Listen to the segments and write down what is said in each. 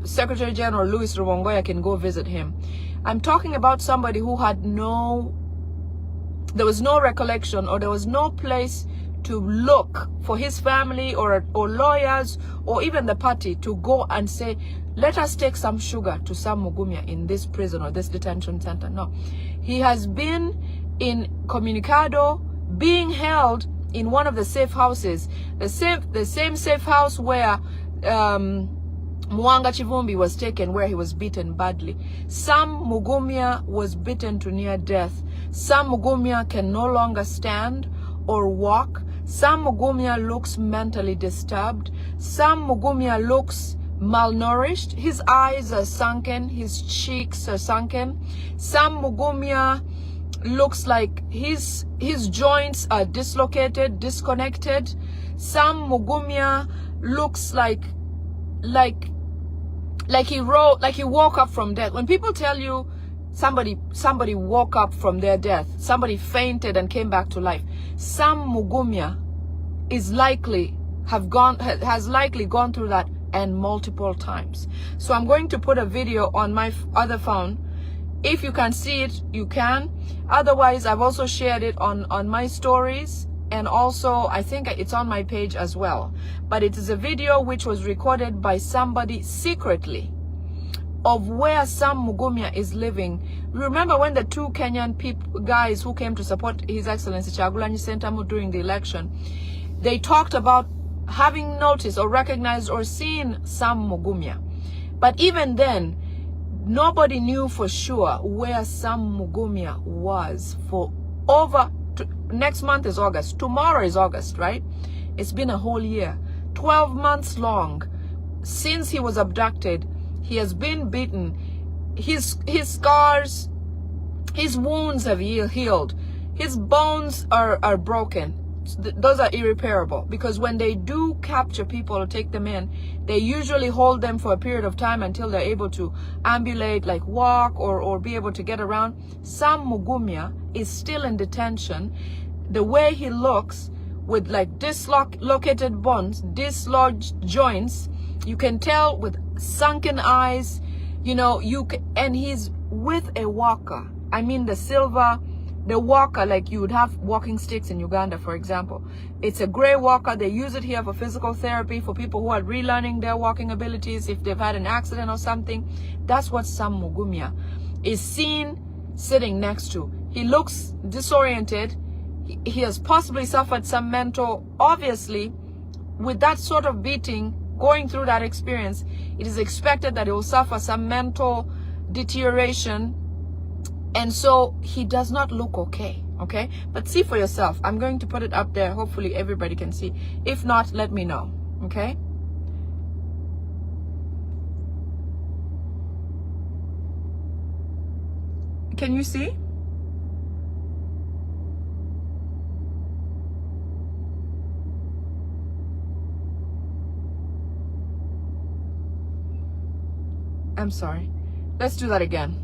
Secretary General Louis Rubongoya can go visit him. I'm talking about somebody who had there was no recollection, or there was no place to look for his family or lawyers or even the party to go and say, let us take some sugar to Sam Mugumia in this prison or this detention center. No. He has been in Comunicado, being held in one of the safe houses, the same safe house where Mwanga Chivumbi was taken, where he was beaten badly. Sam Mugumia was beaten to near death. Sam Mugumia can no longer stand or walk. Sam Mugumia looks mentally disturbed. Sam Mugumia looks malnourished. His eyes are sunken. His cheeks are sunken. Sam Mugumia looks like his joints are dislocated, disconnected. Sam Mugumia looks like he woke up from death. When people tell you somebody woke up from their death, somebody fainted and came back to life, Sam Mugumia has likely gone through that, and multiple times. So I'm going to put a video on my other phone. If you can see it, you can. Otherwise, I've also shared it on my stories, and also I think it's on my page as well. But it is a video which was recorded by somebody secretly of where Sam Mugumia is living. Remember when the two Kenyan guys who came to support His Excellency Kyagulanyi Ssentamu during the election, they talked about having noticed or recognized or seen Sam Mugumia. But even then, nobody knew for sure where Sam Mugumia was for next month is August. Tomorrow is August, right? It's been a whole year. 12 months long since he was abducted. He has been beaten. His scars, his wounds have healed. His bones are broken. Those are irreparable, because when they do capture people or take them in, they usually hold them for a period of time until they're able to ambulate, like walk or be able to get around. Sam Mugumia is still in detention. The way he looks, with like dislocated bones, dislodged joints, you can tell, with sunken eyes, you know, and he's with a walker. I mean the walker, like you would have walking sticks in Uganda, for example. It's a gray walker. They use it here for physical therapy, for people who are relearning their walking abilities if they've had an accident or something. That's what Sam Mugumia is seen sitting next to. He looks disoriented. He has possibly suffered some mental, obviously, with that sort of beating, going through that experience, it is expected that he will suffer some mental deterioration. And so he does not look okay, okay? But see for yourself. I'm going to put it up there. Hopefully everybody can see. If not, let me know, okay? Can you see? I'm sorry. Let's do that again.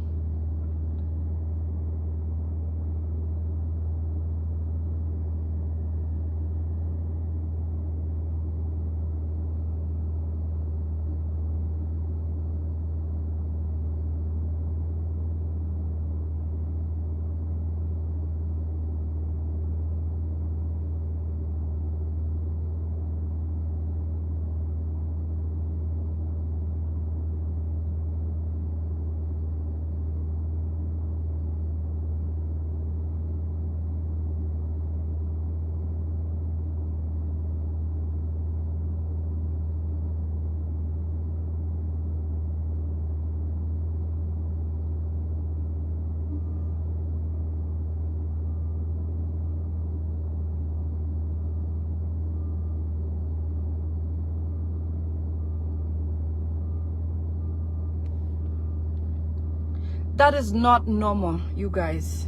That is not normal, you guys.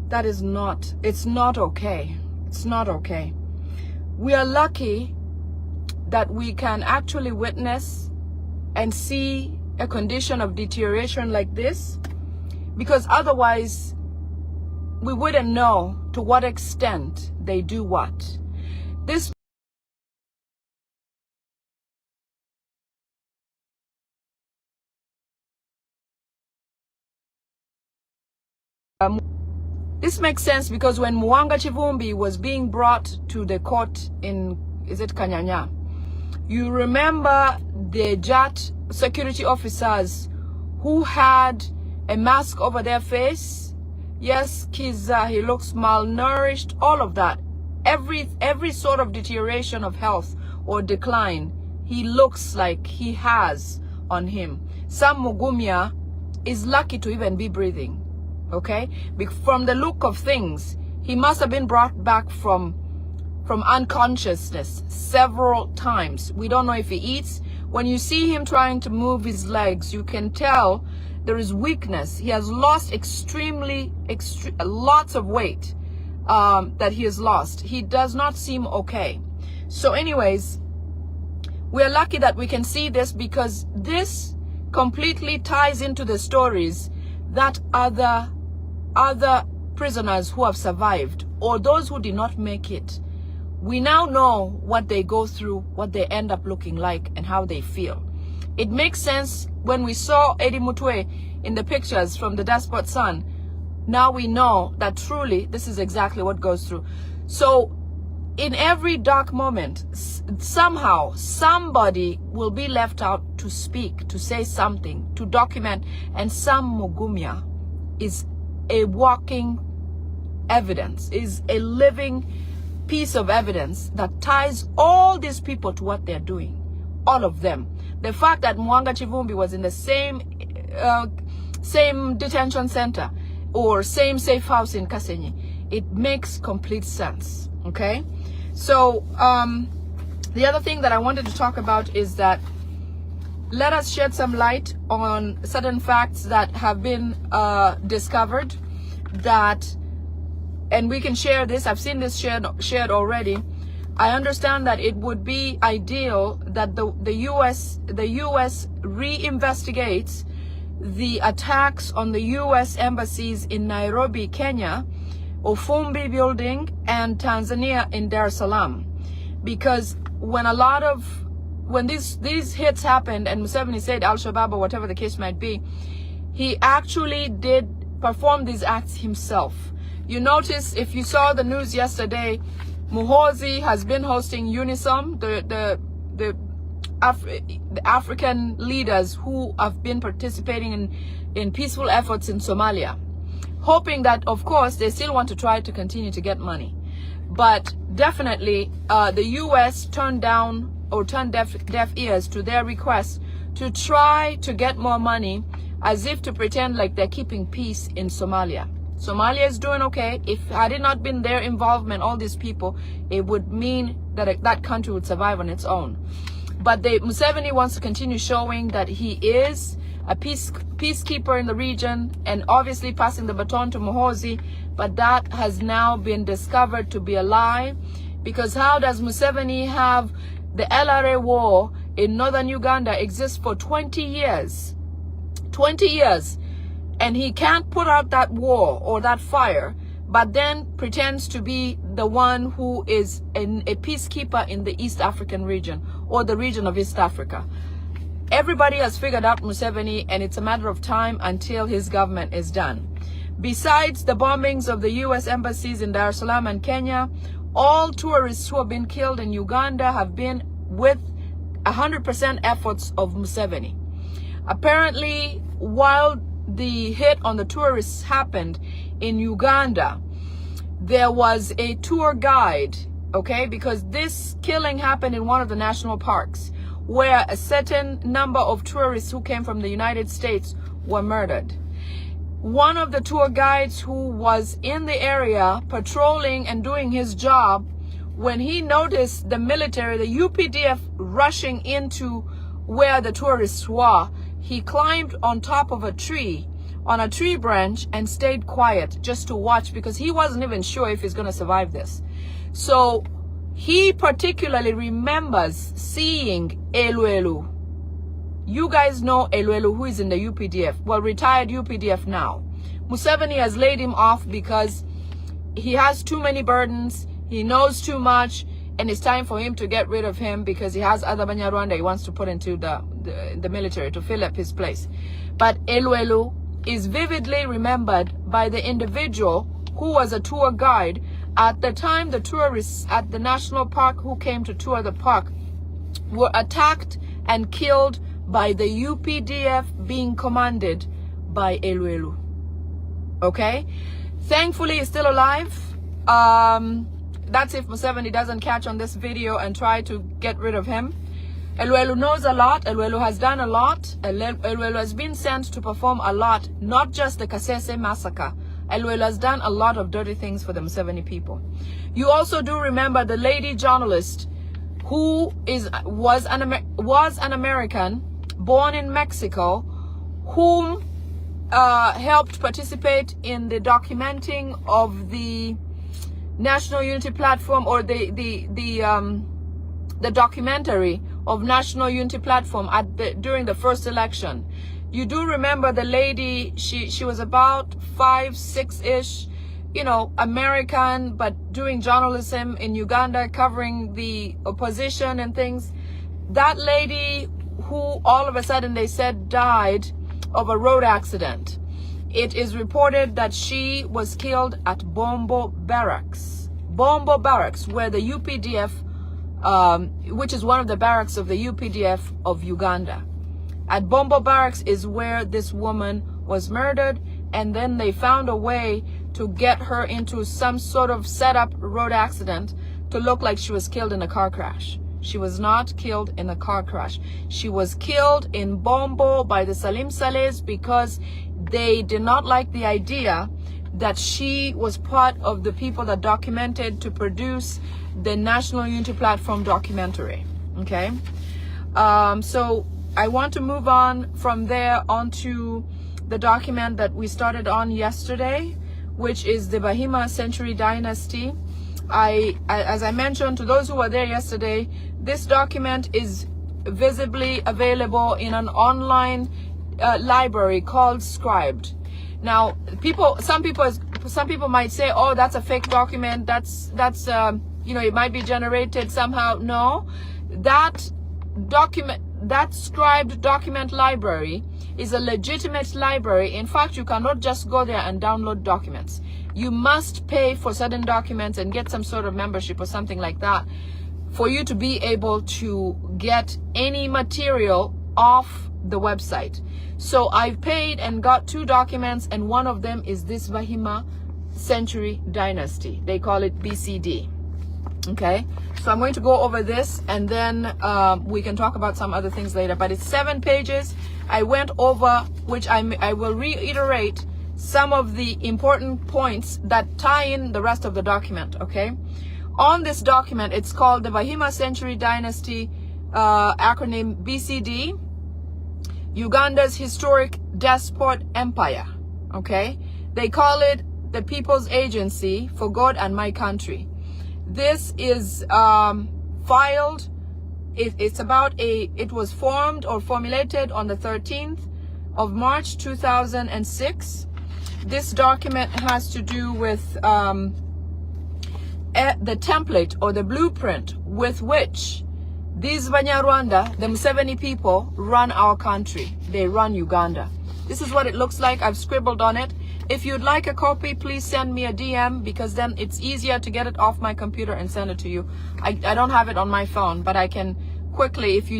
That is not, it's not okay. It's not okay. We are lucky that we can actually witness and see a condition of deterioration like this, because otherwise we wouldn't know to what extent they do what. This This makes sense because when Mwanga Chivumbi was being brought to the court in, is it Kanyanya? You remember the JAT security officers who had a mask over their face? Yes, Kiza, he looks malnourished, all of that. Every sort of deterioration of health or decline, he looks like he has on him. Sam Mugumia is lucky to even be breathing, okay? From the look of things, he must have been brought back from unconsciousness several times. We don't know if he eats. When you see him trying to move his legs, you can tell there is weakness. He has lost lots of weight that he has lost. He does not seem okay. So anyways, we're lucky that we can see this because this completely ties into the stories that other prisoners who have survived or those who did not make it. We now know what they go through, what they end up looking like, and how they feel. It makes sense when we saw Eddie Mutwe in the pictures from the Despot Son. Now we know that truly this is exactly what goes through. So in every dark moment, somehow somebody will be left out to speak, to say something, to document. And Sam Mugumia is a walking evidence, is a living piece of evidence that ties all these people to what they're doing. All of them. The fact that Mwanga Chivumbi was in the same detention center or same safe house in Kasenyi, it makes complete sense. Okay? So the other thing that I wanted to talk about is that let us shed some light on certain facts that have been discovered that, and we can share this. I've seen this shared already. I understand that it would be ideal that the US reinvestigates the attacks on the US embassies in Nairobi, Kenya, Ofumbi building, and Tanzania in Dar es Salaam, because when these hits happened and Museveni said Al-Shabaab or whatever the case might be, he actually did perform these acts himself. You notice, if you saw the news yesterday, Muhoozi has been hosting UNISOM, the African leaders who have been participating in peaceful efforts in Somalia, hoping that, of course, they still want to try to continue to get money. But definitely, the U.S. turned down or turned deaf ears to their requests to try to get more money, as if to pretend like they're keeping peace in Somalia. Somalia is doing okay. If had it not been their involvement, all these people, it would mean that that country would survive on its own. But Museveni wants to continue showing that he is a peacekeeper in the region, and obviously passing the baton to Muhoozi. But that has now been discovered to be a lie, because how does Museveni have the LRA war in northern Uganda exist for 20 years? 20 years. And he can't put out that war or that fire, but then pretends to be the one who is a peacekeeper in the East African region or the region of East Africa. Everybody has figured out Museveni, and it's a matter of time until his government is done. Besides the bombings of the U.S. embassies in Dar es Salaam and Kenya, all tourists who have been killed in Uganda have been with 100% efforts of Museveni. Apparently, while the hit on the tourists happened in Uganda, there was a tour guide, okay, because this killing happened in one of the national parks where a certain number of tourists who came from the United States were murdered. One of the tour guides who was in the area patrolling and doing his job, when he noticed the military, the UPDF, rushing into where the tourists were, he climbed on top of a tree, on a tree branch, and stayed quiet just to watch, because he wasn't even sure if he's going to survive this. So he particularly remembers seeing Olwaleero. You guys know Olwaleero, who is in the UPDF, well, retired UPDF now. Museveni has laid him off because he has too many burdens, he knows too much, and it's time for him to get rid of him because he has other Banyarwanda he wants to put into the military to fill up his place. But Olwaleero is vividly remembered by the individual who was a tour guide at the time. The tourists at the national park who came to tour the park were attacked and killed by the UPDF being commanded by Olwaleero. Okay? Thankfully, he's still alive. That's if Museveni doesn't catch on this video and try to get rid of him. Olwaleero knows a lot. Olwaleero has done a lot. Olwaleero has been sent to perform a lot, not just the Kasese massacre. Olwaleero has done a lot of dirty things for the Museveni people. You also do remember the lady journalist who was an American born in Mexico, whom helped participate in the documenting of the National Unity Platform, or the documentary of National Unity Platform during the first election. You do remember the lady, she was about 5, 6-ish, you know, American, but doing journalism in Uganda, covering the opposition and things. That lady, who all of a sudden they said died of a road accident. It is reported that she was killed at Bombo Barracks. Bombo Barracks, where the UPDF, which is one of the barracks of the UPDF of Uganda. At Bombo Barracks is where this woman was murdered, and then they found a way to get her into some sort of setup road accident to look like she was killed in a car crash. She was not killed in a car crash. She was killed in Bombo by the Salim Salehs because they did not like the idea that she was part of the people that documented to produce the National Unity Platform documentary. Okay? So I want to move on from there onto the document that we started on yesterday, which is the Bahima Century Dynasty. As I mentioned to those who were there yesterday, this document is visibly available in an online library called Scribed. Now, some people might say, "Oh, that's a fake document. That's you know, it might be generated somehow." No, that Scribed document library is a legitimate library. In fact, you cannot just go there and download documents. You must pay for certain documents and get some sort of membership or something like that for you to be able to get any material off the website. So I've paid and got 2 documents, and one of them is this Bahima Century Dynasty. They call it BCD. Okay, so I'm going to go over this, and then we can talk about some other things later. But it's 7 pages. I went over, which I will reiterate some of the important points that tie in the rest of the document. Okay, on this document, it's called the Bahima Century Dynasty, acronym BCD, Uganda's Historic Despot Empire. Okay, they call it the People's Agency for God and My Country. This is filed. It was formed or formulated on the 13th of March 2006. This document has to do with the template or the blueprint with which these Banyarwanda, the Museveni people, run our country. They run Uganda. This is what it looks like. I've scribbled on it. If you'd like a copy, please send me a DM, because then it's easier to get it off my computer and send it to you. I don't have it on my phone, but I can quickly, if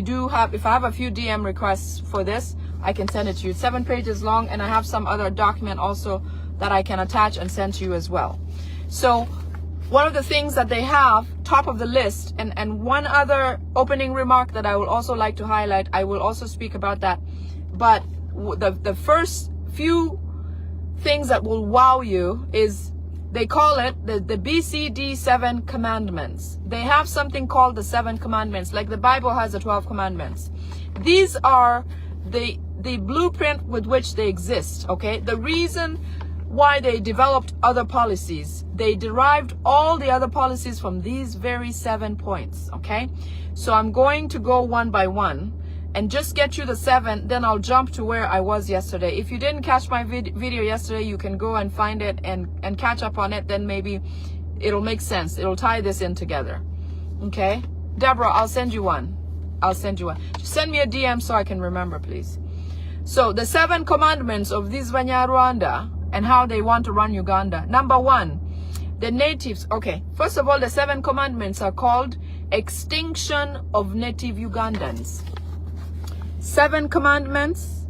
I have a few DM requests for this, I can send it to you. It's 7 pages long, and I have some other document also that I can attach and send to you as well. So one of the things that they have, top of the list, and one other opening remark that I will also like to highlight, I will also speak about that. But the first few things that will wow you is they call it the BCD 7 commandments. They have something called the 7 commandments, like the Bible has the 12 commandments. These are the blueprint with which they exist. Okay, the reason why they developed other policies, they derived all the other policies from these very 7 points. Okay, so I'm going to go one by one and just get you the 7, then I'll jump to where I was yesterday. If you didn't catch my video yesterday, you can go and find it and catch up on it. Then maybe it'll make sense. It'll tie this in together. Okay, Deborah, I'll send you one. Just send me a DM so I can remember, please. So the 7 commandments of this Banyarwanda and how they want to run Uganda. Number 1, the natives. Okay, first of all, the 7 commandments are called Extinction of Native Ugandans. 7 commandments,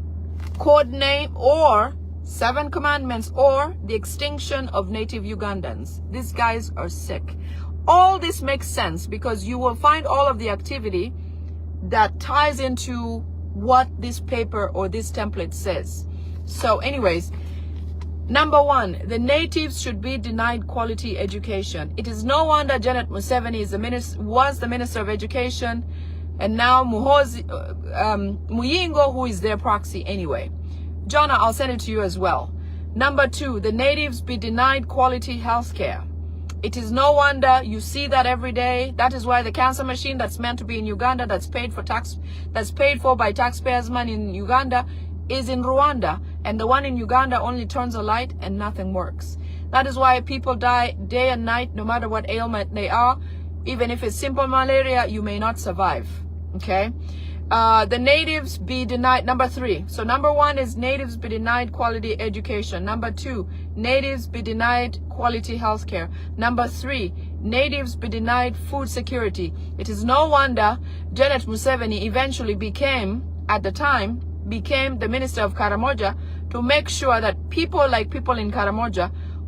code name, or 7 commandments, or the extinction of native Ugandans. These guys are sick. All this makes sense because you will find all of the activity that ties into what this paper or this template says. So anyways, number 1, the natives should be denied quality education. It is no wonder Janet Museveni was the Minister of Education, and now Muyingo, who is their proxy anyway. Jonah, I'll send it to you as well. Number 2, the natives be denied quality health care. It is no wonder you see that every day. That is why the cancer machine that's meant to be in Uganda, that's paid for by taxpayers' money in Uganda, is in Rwanda, and the one in Uganda only turns a light and nothing works. That is why people die day and night, no matter what ailment they are. Even if it's simple malaria, you may not survive. Okay? The natives be denied. Number 3. So number 1 is natives be denied quality education. Number 2, natives be denied quality health care. Number 3, natives be denied food security. It is no wonder Janet Museveni eventually became the Minister of Karamoja, to make sure that people in Karamoja